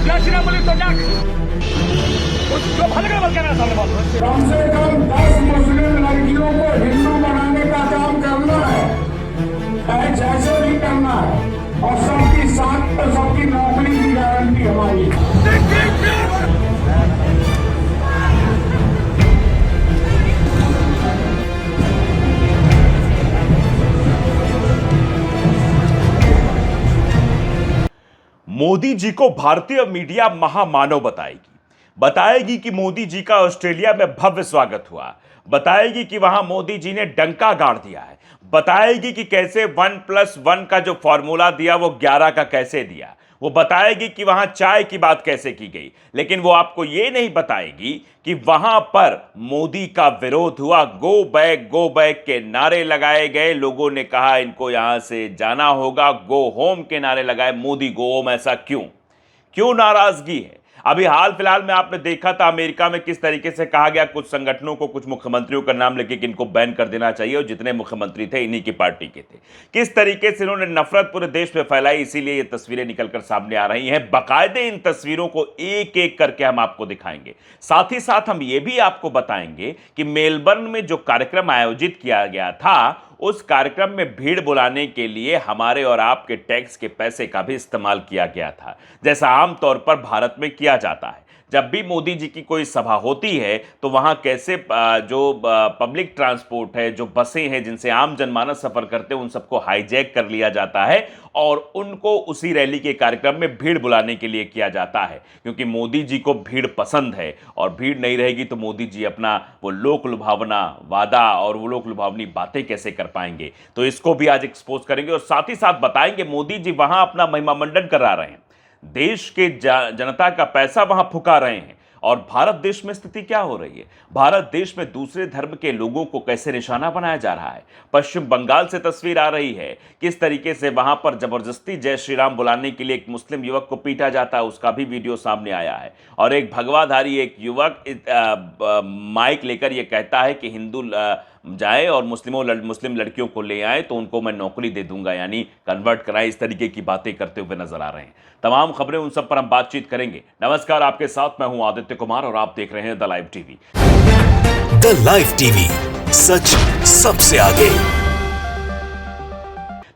कम से कम 10 मुस्लिम लड़कियों को हिंदू बनाने का काम करना है, चाहे जैसे भी करना है, और सबकी साथ तो सबकी नौकरी की गारंटी हमारी है। मोदी जी को भारतीय मीडिया महामानव बताएगी कि मोदी जी का ऑस्ट्रेलिया में भव्य स्वागत हुआ, बताएगी कि वहां मोदी जी ने डंका गाड़ दिया है, बताएगी कि कैसे 1+1 का जो फॉर्मूला दिया वो 11 का कैसे दिया, वो बताएगी कि वहां चाय की बात कैसे की गई। लेकिन वो आपको ये नहीं बताएगी कि वहां पर मोदी का विरोध हुआ, गो बैक के नारे लगाए गए, लोगों ने कहा इनको यहां से जाना होगा, गो होम के नारे लगाए। मोदी गो होम, ऐसा क्यों नाराजगी है? अभी हाल फिलहाल में आपने देखा था अमेरिका में किस तरीके से कहा गया कुछ संगठनों को, कुछ मुख्यमंत्रियों का नाम लेके कि इनको बैन कर देना चाहिए, और जितने मुख्यमंत्री थे इन्हीं की पार्टी के थे। किस तरीके से इन्होंने नफरत पूरे देश में फैलाई, इसीलिए ये तस्वीरें निकलकर सामने आ रही हैं। बाकायदे इन तस्वीरों को एक एक करके हम आपको दिखाएंगे। साथ ही साथ हम ये भी आपको बताएंगे कि मेलबर्न में जो कार्यक्रम आयोजित किया गया था, उस कार्यक्रम में भीड़ बुलाने के लिए हमारे और आपके टैक्स के पैसे का भी इस्तेमाल किया गया था, जैसा आमतौर पर भारत में किया जाता है। जब भी मोदी जी की कोई सभा होती है तो वहां कैसे जो पब्लिक ट्रांसपोर्ट है, जो बसें हैं जिनसे आम जनमानस सफर करते हैं, उन सबको हाईजैक कर लिया जाता है और उनको उसी रैली के कार्यक्रम में भीड़ बुलाने के लिए किया जाता है, क्योंकि मोदी जी को भीड़ पसंद है। और भीड़ नहीं रहेगी तो मोदी जी अपना वो लोक लुभावना वादा और वो लोक लुभावनी बातें कैसे कर पाएंगे, तो इसको भी आज एक्सपोज करेंगे। और साथ ही साथ बताएंगे मोदी जी वहां अपना महिमा मंडन करा रहे हैं, देश के जनता का पैसा वहां फुका रहे हैं, और भारत देश में स्थिति क्या हो रही है? भारत देश में दूसरे धर्म के लोगों को कैसे निशाना बनाया जा रहा है? पश्चिम बंगाल से तस्वीर आ रही है किस तरीके से वहां पर जबरदस्ती जय श्री राम बुलाने के लिए एक मुस्लिम युवक को पीटा जाता है, उसका भी वीडियो सामने आया है। और एक भगवाधारी एक युवक माइक लेकर यह कहता है कि हिंदू जाए और मुस्लिम लड़कियों को ले आए तो उनको मैं नौकरी दे दूंगा, यानी कन्वर्ट कराए, इस तरीके की बातें करते हुए नजर आ रहे हैं। तमाम खबरें उन सब पर हम बातचीत करेंगे। नमस्कार, आपके साथ मैं हूं आदित्य कुमार और आप देख रहे हैं the live TV. The live TV, सच सबसे आगे।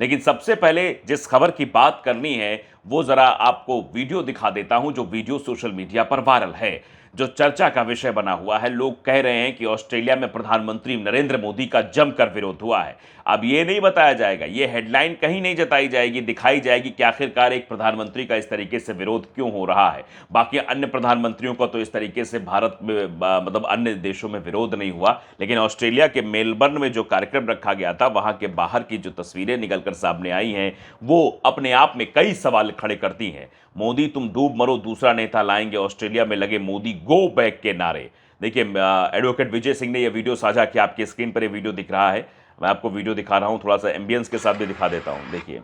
लेकिन सबसे पहले जिस खबर की बात करनी है वो जरा आपको वीडियो दिखा देता हूं, जो वीडियो सोशल मीडिया पर वायरल है, जो चर्चा का विषय बना हुआ है। लोग कह रहे हैं कि ऑस्ट्रेलिया में प्रधानमंत्री नरेंद्र मोदी का जमकर विरोध हुआ है। अब ये नहीं बताया जाएगा, ये हेडलाइन कहीं नहीं जताई जाएगी, दिखाई जाएगी कि आखिरकार एक प्रधानमंत्री का इस तरीके से विरोध क्यों हो रहा है। बाकी अन्य प्रधानमंत्रियों का तो इस तरीके से भारत में मतलब अन्य देशों में विरोध नहीं हुआ, लेकिन ऑस्ट्रेलिया के मेलबर्न में जो कार्यक्रम रखा गया था, वहां के बाहर की जो तस्वीरें निकलकर सामने आई हैं वो अपने आप में कई सवाल खड़े करती हैं। मोदी तुम डूब मरो, दूसरा नेता लाएंगे, ऑस्ट्रेलिया में लगे मोदी गो बैक के नारे। देखिए, एडवोकेट विजय सिंह ने यह वीडियो साझा किया, आपकी स्क्रीन पर यह वीडियो दिख रहा है। मैं आपको वीडियो दिखा रहा हूं, थोड़ा सा एम्बियंस के साथ भी दिखा देता हूं। देखिए,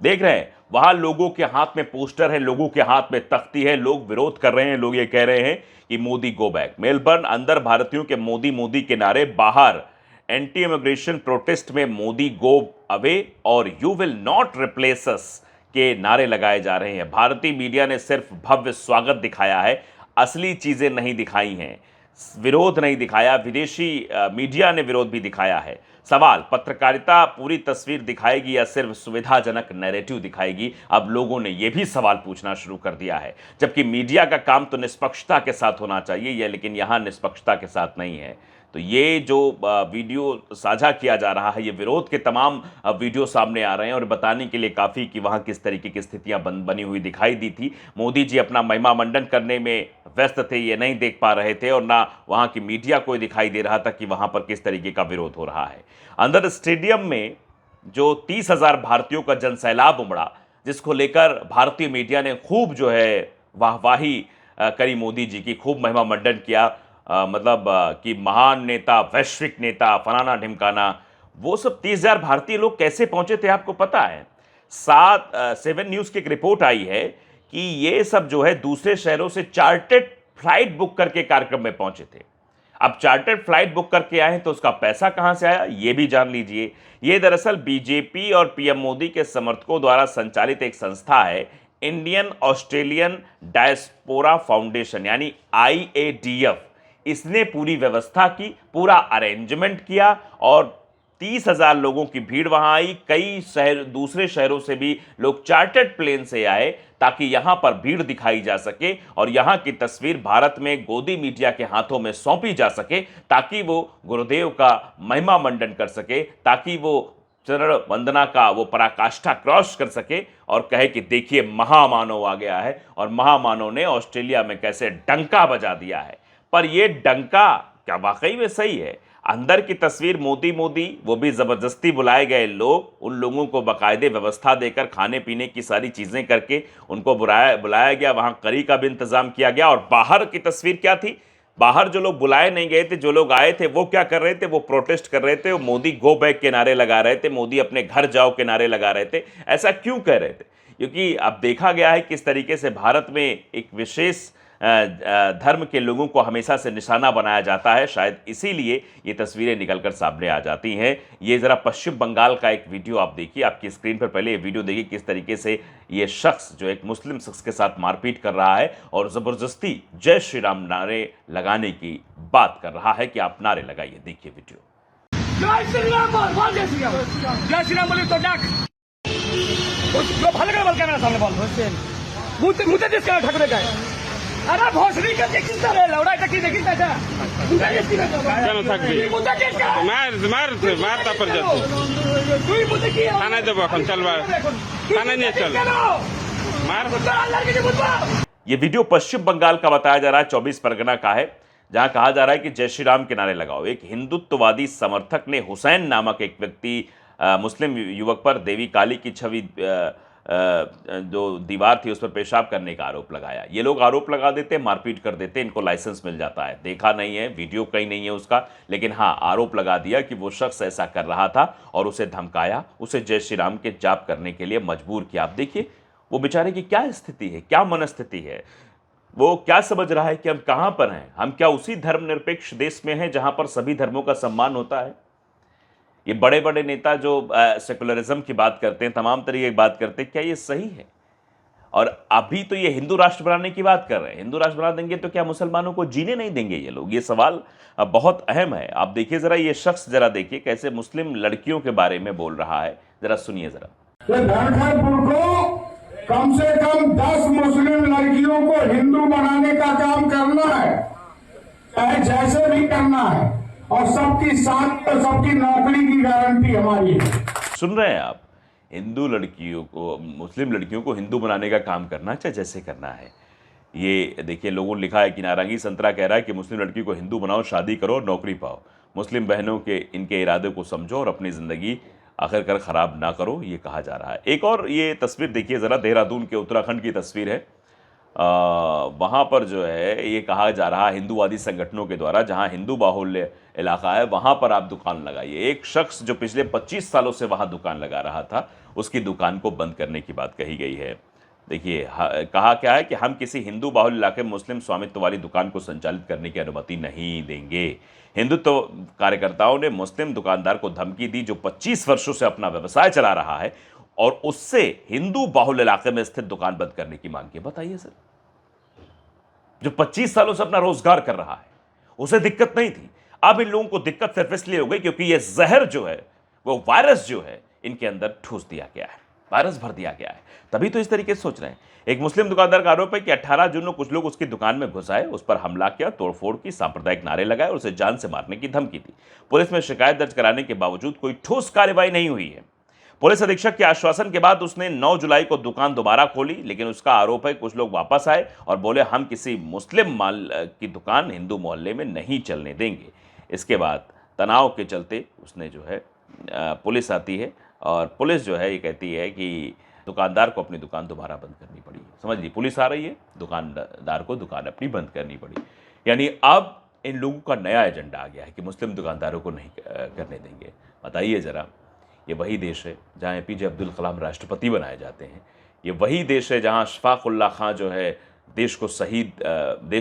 देख रहे हैं वहां लोगों के हाथ में पोस्टर है, लोगों के हाथ में तख्ती है, लोग विरोध कर रहे हैं, लोग ये कह रहे हैं कि मोदी गो बैक। मेलबर्न अंदर भारतीयों के मोदी मोदी के नारे, बाहर एंटी इमिग्रेशन प्रोटेस्ट में मोदी गो अवे और यू विल नॉट रिप्लेस अस के नारे लगाए जा रहे हैं। भारतीय मीडिया ने सिर्फ भव्य स्वागत दिखाया है, असली चीजें नहीं दिखाई हैं। विरोध नहीं दिखाया, विदेशी मीडिया ने विरोध भी दिखाया है। सवाल, पत्रकारिता पूरी तस्वीर दिखाएगी या सिर्फ सुविधाजनक नैरेटिव दिखाएगी? अब लोगों ने यह भी सवाल पूछना शुरू कर दिया है, जबकि मीडिया का काम तो निष्पक्षता के साथ होना चाहिए, लेकिन यहां निष्पक्षता के साथ नहीं है। तो ये जो वीडियो साझा किया जा रहा है, ये विरोध के तमाम वीडियो सामने आ रहे हैं और बताने के लिए काफ़ी कि वहाँ किस तरीके की स्थितियाँ बनी हुई दिखाई दी थी। मोदी जी अपना महिमा मंडन करने में व्यस्त थे, ये नहीं देख पा रहे थे, और ना वहाँ की मीडिया को दिखाई दे रहा था कि वहाँ पर किस तरीके का विरोध हो रहा है। अंदर स्टेडियम में जो 30,000 भारतीयों का जनसैलाब उमड़ा, जिसको लेकर भारतीय मीडिया ने खूब जो है वाहवाही करी मोदी जी की, खूब महिमा मंडन किया। मतलब कि महान नेता, वैश्विक नेता, फलाना ढिमकाना, वो सब 30,000 भारतीय लोग कैसे पहुंचे थे आपको पता है? 7 न्यूज़ की एक रिपोर्ट आई है कि ये सब जो है दूसरे शहरों से चार्टर्ड फ्लाइट बुक करके कार्यक्रम में पहुंचे थे। अब चार्टर्ड फ्लाइट बुक करके आए हैं तो उसका पैसा कहां से आया, ये भी जान लीजिए। ये दरअसल बीजेपी और पीएम मोदी के समर्थकों द्वारा संचालित एक संस्था है, इंडियन ऑस्ट्रेलियन डायस्पोरा फाउंडेशन, यानी IADF। इसने पूरी व्यवस्था की, पूरा अरेंजमेंट किया और 30,000 लोगों की भीड़ वहां आई। कई दूसरे शहरों से भी लोग चार्टर्ड प्लेन से आए ताकि यहां पर भीड़ दिखाई जा सके और यहां की तस्वीर भारत में गोदी मीडिया के हाथों में सौंपी जा सके, ताकि वो गुरुदेव का महिमा मंडन कर सके, ताकि वो चरण वंदना का वो पराकाष्ठा क्रॉस कर सके और कहे कि देखिए महामानव आ गया है और महामानव ने ऑस्ट्रेलिया में कैसे डंका बजा दिया है। पर ये डंका क्या वाकई में सही है? अंदर की तस्वीर मोदी वो भी जबरदस्ती बुलाए गए लोग, उन लोगों को बाकायदे व्यवस्था देकर खाने पीने की सारी चीजें करके उनको बुलाया गया, वहां करी का भी इंतजाम किया गया। और बाहर की तस्वीर क्या थी? बाहर जो लोग बुलाए नहीं गए थे, जो लोग आए थे, वो क्या कर रहे थे? वो प्रोटेस्ट कर रहे थे, वो मोदी गो बैक के नारे लगा रहे थे, मोदी अपने घर जाओ के नारे लगा रहे थे। ऐसा क्यों कह रहे थे? क्योंकि अब देखा गया है किस तरीके से भारत में एक विशेष धर्म के लोगों को हमेशा से निशाना बनाया जाता है, शायद इसीलिए ये तस्वीरें निकलकर सामने आ जाती हैं। ये ज़रा पश्चिम बंगाल का एक वीडियो आप देखिए, आपकी स्क्रीन पर पहले ये वीडियो देखिए किस तरीके से ये शख्स जो एक मुस्लिम शख्स के साथ मारपीट कर रहा है और ज़बरदस्ती जय श्री राम नारे लगाने की बात कर रहा है। कि आप नारे लगाइए, देखिए वीडियो। जय श्री राम बोल, बोल जय श्री राम, जय श्री राम बोली तो डाक ভালো করে বল, ক্যামেরা সামনে বল, মুতে মুতে দিস কেন ঠাকুরের গায়ে? আরে ভোসরি কে দেখিস না রে, লড়াই এটা কি দেখিস না? মুতে দিস কেন থাকবি? মুতে দিস কেন? মার তারপর যাচ্ছি তুই মুতে কি থানায় দেবো এখন, চল থানায় নিয়ে চল, মার আল্লাহর কিছু বুঝবা। ये वीडियो पश्चिम बंगाल का बताया जा रहा है, 24 परगना का है, जहां कहा जा रहा है कि जय श्री राम के नारे लगाओ। एक हिंदुत्ववादी समर्थक ने हुसैन नामक एक व्यक्ति मुस्लिम युवक पर देवी काली की छवि जो दीवार थी उस पर पेशाब करने का आरोप लगाया। ये लोग आरोप लगा देते, मारपीट कर देते, इनको लाइसेंस मिल जाता है। देखा नहीं है, वीडियो कहीं नहीं है उसका, लेकिन हाँ आरोप लगा दिया कि वो शख्स ऐसा कर रहा था और उसे धमकाया, उसे जय श्री राम के जाप करने के लिए मजबूर किया। आप देखिए वो बेचारे की क्या स्थिति है, क्या मनस्थिति है। वो क्या समझ रहा है कि हम कहाँ पर हैं? हम क्या उसी धर्मनिरपेक्ष देश में हैं जहाँ पर सभी धर्मों का सम्मान होता है? ये बड़े बड़े नेता जो सेकुलरिज्म की बात करते हैं, तमाम तरीके की बात करते हैं, क्या ये सही है? और अभी तो ये हिंदू राष्ट्र बनाने की बात कर रहे हैं। हिंदू राष्ट्र बना देंगे तो क्या मुसलमानों को जीने नहीं देंगे ये लोग? ये सवाल बहुत अहम है। आप देखिए जरा, ये शख्स जरा देखिए कैसे मुस्लिम लड़कियों के बारे में बोल रहा है, जरा सुनिए जरा। को कम से कम 10 मुस्लिम लड़कियों को हिंदू बनाने का काम करना है, चाहे जैसे भी करना है, और सबकी साथ तो सबकी नौकरी की गारंटी हमारी है। सुन रहे हैं आप? हिंदू लड़कियों को, मुस्लिम लड़कियों को हिंदू बनाने का काम करना, चाहे जैसे करना है। ये देखिए लोगों ने लिखा है कि नारंगी संतरा कह रहा है कि मुस्लिम लड़की को हिंदू बनाओ, शादी करो, नौकरी पाओ। मुस्लिम बहनों के इनके इरादे को समझो और अपनी ज़िंदगी आखिरकार ख़राब ना करो, ये कहा जा रहा है। एक और ये तस्वीर देखिए ज़रा, देहरादून के उत्तराखंड की तस्वीर है। वहाँ पर जो है ये कहा जा रहा है हिंदूवादी संगठनों के द्वारा, जहाँ हिंदू बाहुल्य इलाका है वहाँ पर आप दुकान लगाइए। एक शख्स जो पिछले 25 सालों से वहाँ दुकान लगा रहा था, उसकी दुकान को बंद करने की बात कही गई है। देखिए कहा क्या है कि हम किसी हिंदू बाहुल्य इलाके में मुस्लिम स्वामित्व वाली दुकान को संचालित करने की अनुमति नहीं देंगे। हिंदुत्व कार्यकर्ताओं ने मुस्लिम दुकानदार को धमकी दी जो 25 वर्षों से अपना व्यवसाय चला रहा है और उससे हिंदू बाहुल्य इलाके में स्थित दुकान बंद करने की मांग की। बताइए सर, जो 25 सालों से अपना रोजगार कर रहा है, उसे दिक्कत नहीं थी। अब इन लोगों को दिक्कत सिर्फ इसलिए हो गई क्योंकि ये जहर जो है, वो वायरस जो है, इनके अंदर ठूस दिया गया है, वायरस भर दिया गया है। तभी तो इस तरीके से सोच रहे हैं। एक मुस्लिम दुकानदार का आरोप है कि 18 जून को कुछ लोग उसकी दुकान में घुस आए, उस पर हमला किया, तोड़फोड़ की, सांप्रदायिक नारे लगाए और उसे जान से मारने की धमकी दी। पुलिस में शिकायत दर्ज कराने के बावजूद कोई ठोस कार्रवाई नहीं हुई है। पुलिस अधीक्षक के आश्वासन के बाद उसने 9 जुलाई को दुकान दोबारा खोली, लेकिन उसका आरोप है कुछ लोग वापस आए और बोले हम किसी मुस्लिम माल की दुकान हिंदू मोहल्ले में नहीं चलने देंगे। इसके बाद तनाव के चलते उसने जो है पुलिस आती है और पुलिस जो है ये कहती है कि दुकानदार को अपनी दुकान दोबारा बंद करनी पड़ी। समझ लीजिए, पुलिस आ रही है, दुकानदार को दुकान अपनी बंद करनी पड़ी। यानी अब इन लोगों का नया एजेंडा आ गया है कि मुस्लिम दुकानदारों को नहीं करने देंगे। बताइए ज़रा, ये वही देश है जहाँ APJ अब्दुल कलाम राष्ट्रपति बनाए जाते हैं। ये वही देश है जहाँ अशफाक उल्लाह खां जो है देश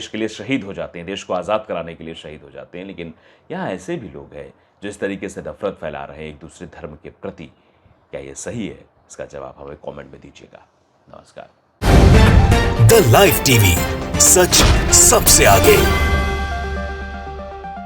के लिए शहीद हो जाते हैं, देश को आज़ाद कराने के लिए शहीद हो जाते हैं। लेकिन यहाँ ऐसे भी लोग हैं जो इस तरीके से नफरत फैला रहे हैं एक दूसरे धर्म के प्रति। क्या ये सही है? इसका जवाब हमें कमेंट में दीजिएगा। नमस्कार। द लाइव टीवी, सच सबसे आगे।